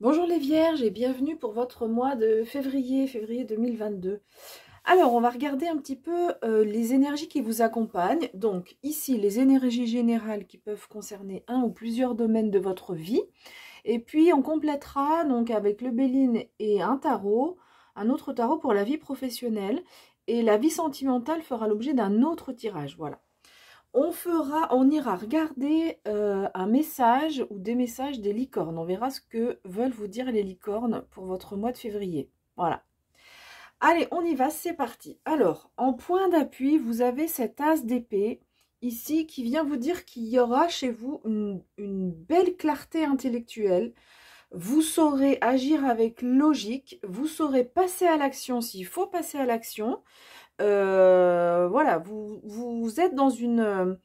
Bonjour les Vierges et bienvenue pour votre mois de février 2022. Alors, on va regarder un petit peu les énergies qui vous accompagnent. Donc, ici, les énergies générales qui peuvent concerner un ou plusieurs domaines de votre vie. Et puis, on complétera donc avec le Béline et un autre tarot pour la vie professionnelle. Et la vie sentimentale fera l'objet d'un autre tirage. Voilà. On ira regarder un message ou des messages des licornes. On verra ce que veulent vous dire les licornes pour votre mois de février. Voilà. Allez, on y va, c'est parti. Alors, en point d'appui, vous avez cet as d'épée ici qui vient vous dire qu'il y aura chez vous une belle clarté intellectuelle. Vous saurez agir avec logique, vous saurez passer à l'action s'il faut passer à l'action. Voilà, vous êtes dans une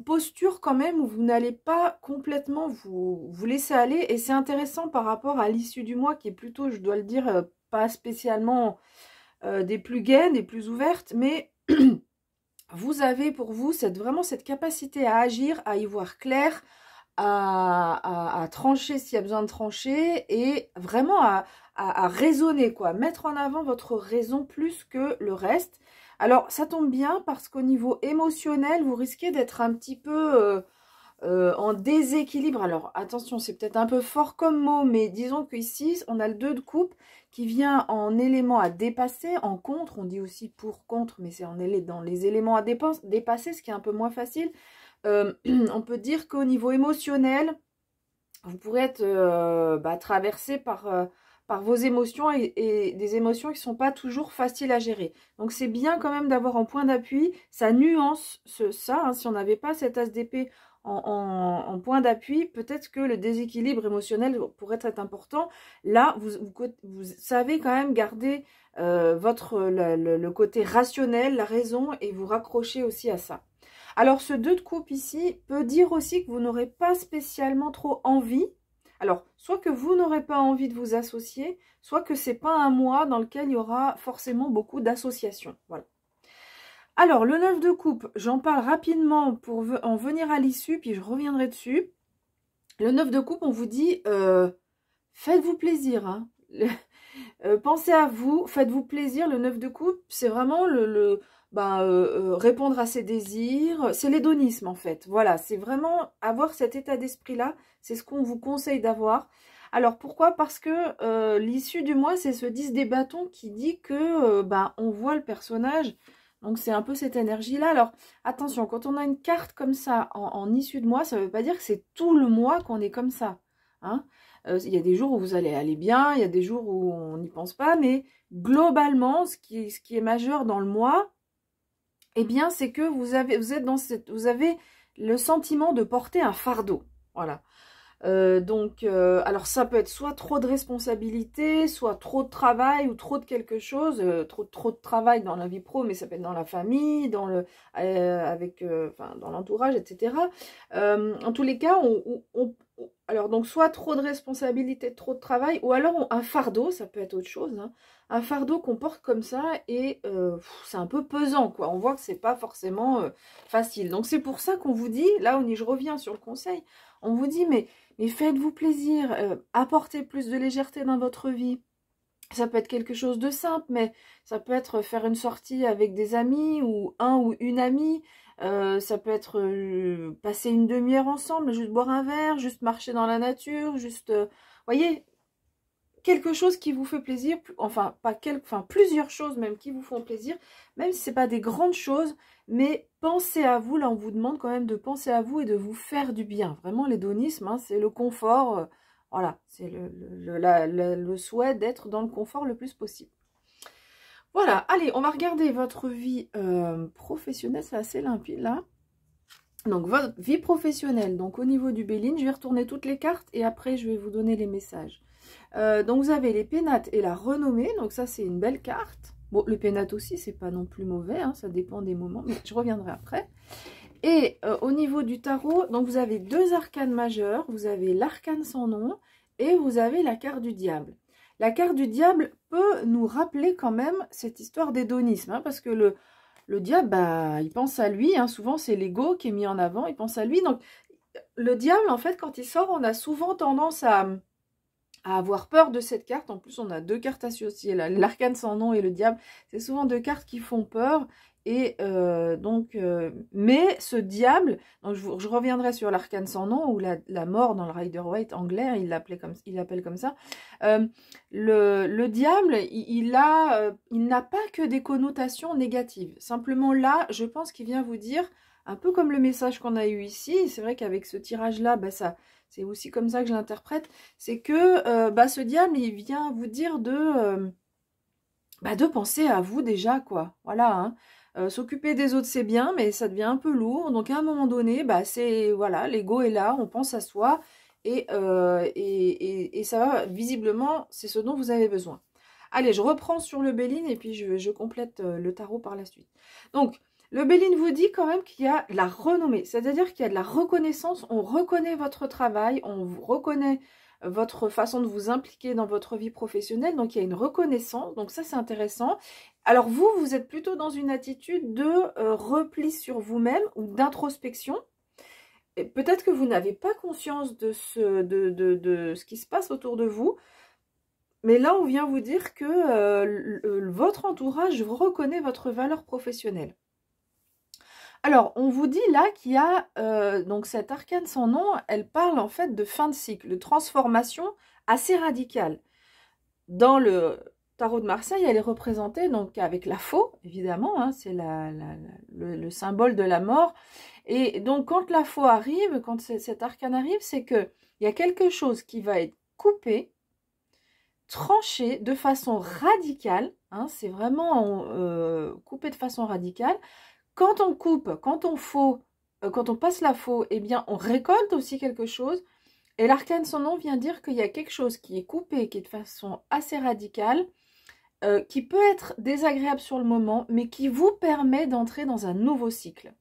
posture quand même où vous n'allez pas complètement vous laisser aller. Et c'est intéressant par rapport à l'issue du mois qui est plutôt, je dois le dire, pas spécialement des plus gaies, des plus ouvertes, mais vous avez pour vous vraiment cette capacité à agir, à y voir clair, à trancher s'il y a besoin de trancher et vraiment à raisonner, quoi. Mettre en avant votre raison plus que le reste. Alors, ça tombe bien parce qu'au niveau émotionnel, vous risquez d'être un petit peu en déséquilibre. Alors, attention, c'est peut-être un peu fort comme mot, mais disons qu'ici, on a le 2 de coupe qui vient en élément à dépasser, en contre. On dit aussi pour contre, mais c'est dans les éléments à dépasser, ce qui est un peu moins facile. On peut dire qu'au niveau émotionnel, vous pourrez être traversé par vos émotions et des émotions qui ne sont pas toujours faciles à gérer. Donc c'est bien quand même d'avoir en point d'appui, ça nuance ça. Hein, si on n'avait pas cet as d'épée en point d'appui, peut-être que le déséquilibre émotionnel pourrait être important. Là, vous savez quand même garder le côté rationnel, la raison, et vous raccrocher aussi à ça. Alors, ce 2 de coupe ici peut dire aussi que vous n'aurez pas spécialement trop envie. Alors, soit que vous n'aurez pas envie de vous associer, soit que c'est pas un mois dans lequel il y aura forcément beaucoup d'associations. Voilà. Alors, le 9 de coupe, j'en parle rapidement pour en venir à l'issue, puis je reviendrai dessus. Le 9 de coupe, on vous dit, faites-vous plaisir. Hein. Pensez à vous, faites-vous plaisir. Le 9 de coupe, c'est vraiment répondre à ses désirs. C'est l'hédonisme en fait. Voilà, c'est vraiment avoir cet état d'esprit-là. C'est ce qu'on vous conseille d'avoir. Alors pourquoi? Parce que l'issue du mois, c'est ce 10 des bâtons qui dit que on voit le personnage. Donc c'est un peu cette énergie-là. Alors attention, quand on a une carte comme ça en issue de mois, ça ne veut pas dire que c'est tout le mois qu'on est comme ça. Hein, il y a des jours où vous allez aller bien, il y a des jours où on n'y pense pas, mais globalement, ce qui est majeur dans le mois, eh bien, c'est que vous avez le sentiment de porter un fardeau. Voilà. Alors ça peut être soit trop de responsabilités, soit trop de travail ou trop de quelque chose, trop de travail dans la vie pro, mais ça peut être dans la famille, dans dans l'entourage, etc. En tous les cas, alors donc soit trop de responsabilités, trop de travail, ou alors un fardeau, ça peut être autre chose, hein, un fardeau qu'on porte comme ça et c'est un peu pesant, quoi. On voit que c'est pas forcément facile. Donc c'est pour ça qu'on vous dit, là je reviens sur le conseil, on vous dit mais faites-vous plaisir, apportez plus de légèreté dans votre vie. Ça peut être quelque chose de simple, mais ça peut être faire une sortie avec des amis ou un ou une amie. Ça peut être passer une demi-heure ensemble, juste boire un verre, juste marcher dans la nature, juste, voyez, quelque chose qui vous fait plaisir, enfin plusieurs choses même qui vous font plaisir, même si c'est pas des grandes choses, mais pensez à vous. Là on vous demande quand même de penser à vous et de vous faire du bien. Vraiment l'hédonisme, hein, c'est le confort, voilà, c'est le souhait d'être dans le confort le plus possible. Voilà, allez, on va regarder votre vie professionnelle, c'est assez limpide là. Donc votre vie professionnelle, donc au niveau du Béline, je vais retourner toutes les cartes et après je vais vous donner les messages. Donc vous avez les pénates et la renommée, donc ça c'est une belle carte. Bon, le pénate aussi, c'est pas non plus mauvais, hein, ça dépend des moments, mais je reviendrai après. Et au niveau du tarot, donc vous avez 2 arcanes majeures, vous avez l'arcane sans nom et vous avez la carte du diable. La carte du diable peut nous rappeler quand même cette histoire d'hédonisme, hein, parce que le diable, il pense à lui, hein, souvent c'est l'ego qui est mis en avant, il pense à lui. Donc le diable, en fait, quand il sort, on a souvent tendance à avoir peur de cette carte. En plus, on a deux cartes associées, là, l'arcane sans nom et le diable. C'est souvent deux cartes qui font peur. Et mais ce diable, donc je reviendrai sur l'arcane sans nom, ou la mort dans le Rider-Waite anglais, il l'appelle comme ça. Le diable, il n'a pas que des connotations négatives. Simplement là, je pense qu'il vient vous dire, un peu comme le message qu'on a eu ici, c'est vrai qu'avec ce tirage-là, bah c'est aussi comme ça que je l'interprète, c'est que ce diable, il vient vous dire de penser à vous déjà, quoi. Voilà, hein. S'occuper des autres, c'est bien, mais ça devient un peu lourd. Donc, à un moment donné, c'est, voilà, l'ego est là, on pense à soi, et ça va, visiblement, c'est ce dont vous avez besoin. Allez, je reprends sur le Béline, et puis je complète le tarot par la suite. Donc, le Béline vous dit quand même qu'il y a la renommée, c'est-à-dire qu'il y a de la reconnaissance, on reconnaît votre travail, on reconnaît votre façon de vous impliquer dans votre vie professionnelle, donc il y a une reconnaissance, donc ça c'est intéressant. Alors vous êtes plutôt dans une attitude de repli sur vous-même ou d'introspection. Peut-être que vous n'avez pas conscience de ce qui se passe autour de vous, mais là on vient vous dire que votre entourage reconnaît votre valeur professionnelle. Alors, on vous dit là qu'il y a, donc cette arcane sans nom, elle parle en fait de fin de cycle, de transformation assez radicale. Dans le tarot de Marseille, elle est représentée donc avec la faux, évidemment, hein, c'est le symbole de la mort. Et donc, quand la faux arrive, quand cette arcane arrive, c'est qu'il y a quelque chose qui va être coupé, tranché de façon radicale, hein, c'est vraiment coupé de façon radicale. Quand on coupe, quand on passe la faux, eh bien, on récolte aussi quelque chose. Et l'arcane sans nom vient dire qu'il y a quelque chose qui est coupé, qui est de façon assez radicale, qui peut être désagréable sur le moment, mais qui vous permet d'entrer dans un nouveau cycle.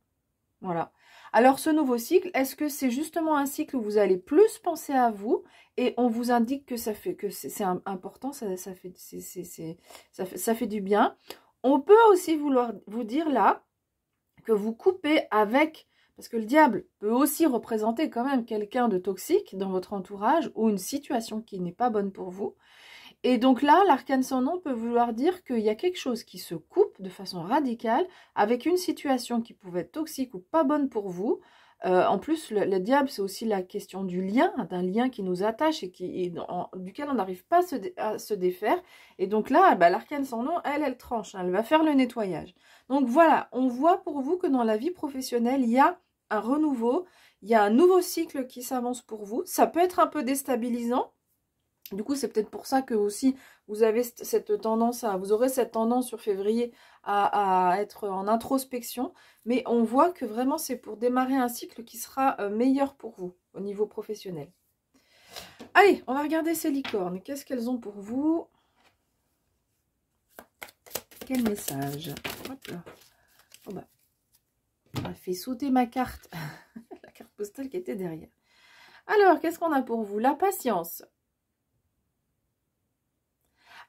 Voilà. Alors, ce nouveau cycle, est-ce que c'est justement un cycle où vous allez plus penser à vous et on vous indique que c'est important, ça fait du bien. On peut aussi vouloir vous dire là, que vous coupez avec, parce que le diable peut aussi représenter quand même quelqu'un de toxique dans votre entourage ou une situation qui n'est pas bonne pour vous. Et donc là, l'arcane sans nom peut vouloir dire qu'il y a quelque chose qui se coupe de façon radicale avec une situation qui pouvait être toxique ou pas bonne pour vous. En plus, le diable, c'est aussi la question du lien, d'un lien qui nous attache et duquel on n'arrive pas à se défaire. Et donc là, l'arcane sans nom, elle tranche, hein, elle va faire le nettoyage. Donc voilà, on voit pour vous que dans la vie professionnelle, il y a un renouveau, il y a un nouveau cycle qui s'avance pour vous. Ça peut être un peu déstabilisant. Du coup, c'est peut-être pour ça que aussi vous avez cette tendance vous aurez cette tendance sur février à être en introspection. Mais on voit que vraiment c'est pour démarrer un cycle qui sera meilleur pour vous au niveau professionnel. Allez, on va regarder ces licornes. Qu'est-ce qu'elles ont pour vous? Quel message? Hop là. Oh bah, on a fait sauter ma carte. La carte postale qui était derrière. Alors, qu'est-ce qu'on a pour vous? La patience.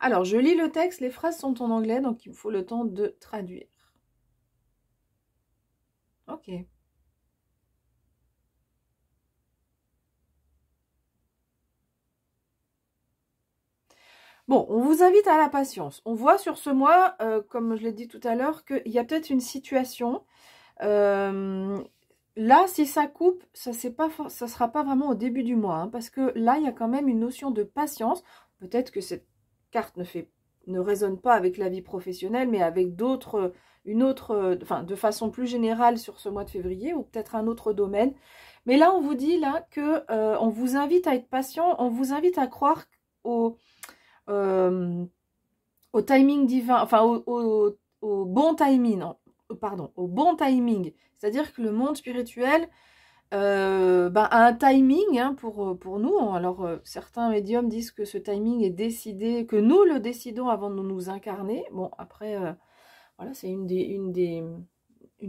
Alors, je lis le texte, les phrases sont en anglais, donc il me faut le temps de traduire. Ok. Bon, on vous invite à la patience. On voit sur ce mois, comme je l'ai dit tout à l'heure, qu'il y a peut-être une situation. Là, si ça coupe, ça sera pas vraiment au début du mois, hein, parce que là, il y a quand même une notion de patience. Peut-être que cette carte ne résonne pas avec la vie professionnelle, mais avec d'autres, de façon plus générale sur ce mois de février, ou peut-être un autre domaine. Mais là, on vous dit là que on vous invite à être patient, on vous invite à croire au timing divin, enfin au bon timing, non, pardon, au bon timing. C'est-à-dire que le monde spirituel a un timing, hein, pour nous. Alors, certains médiums disent que ce timing est décidé, que nous le décidons avant de nous incarner. Bon, après, voilà, c'est une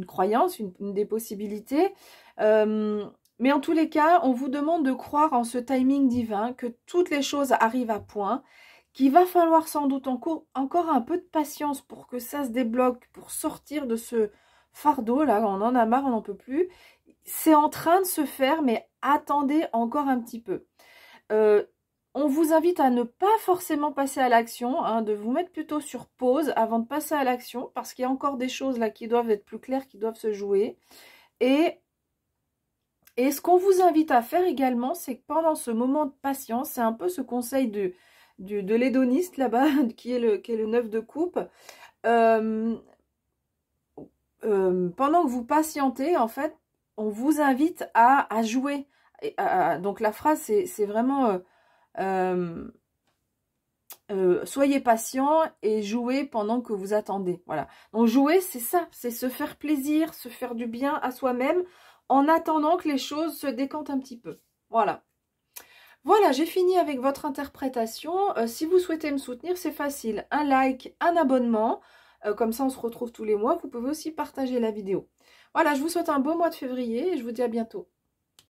croyance, une des possibilités. Mais en tous les cas, on vous demande de croire en ce timing divin, que toutes les choses arrivent à point, qu'il va falloir sans doute encore un peu de patience pour que ça se débloque, pour sortir de ce fardeau, là, on en a marre, on n'en peut plus. C'est en train de se faire, mais attendez encore un petit peu. On vous invite à ne pas forcément passer à l'action, hein, de vous mettre plutôt sur pause avant de passer à l'action, parce qu'il y a encore des choses là qui doivent être plus claires, qui doivent se jouer. Et ce qu'on vous invite à faire également, c'est que pendant ce moment de patience, c'est un peu ce conseil de l'hédoniste là-bas, qui est le 9 de coupe. Pendant que vous patientez, en fait, on vous invite à jouer. Donc la phrase, c'est vraiment... soyez patient et jouez pendant que vous attendez. Voilà. Donc jouer, c'est ça, c'est se faire plaisir, se faire du bien à soi-même en attendant que les choses se décantent un petit peu. Voilà. Voilà, j'ai fini avec votre interprétation. Si vous souhaitez me soutenir, c'est facile. Un like, un abonnement. Comme ça, on se retrouve tous les mois. Vous pouvez aussi partager la vidéo. Voilà, je vous souhaite un beau mois de février et je vous dis à bientôt.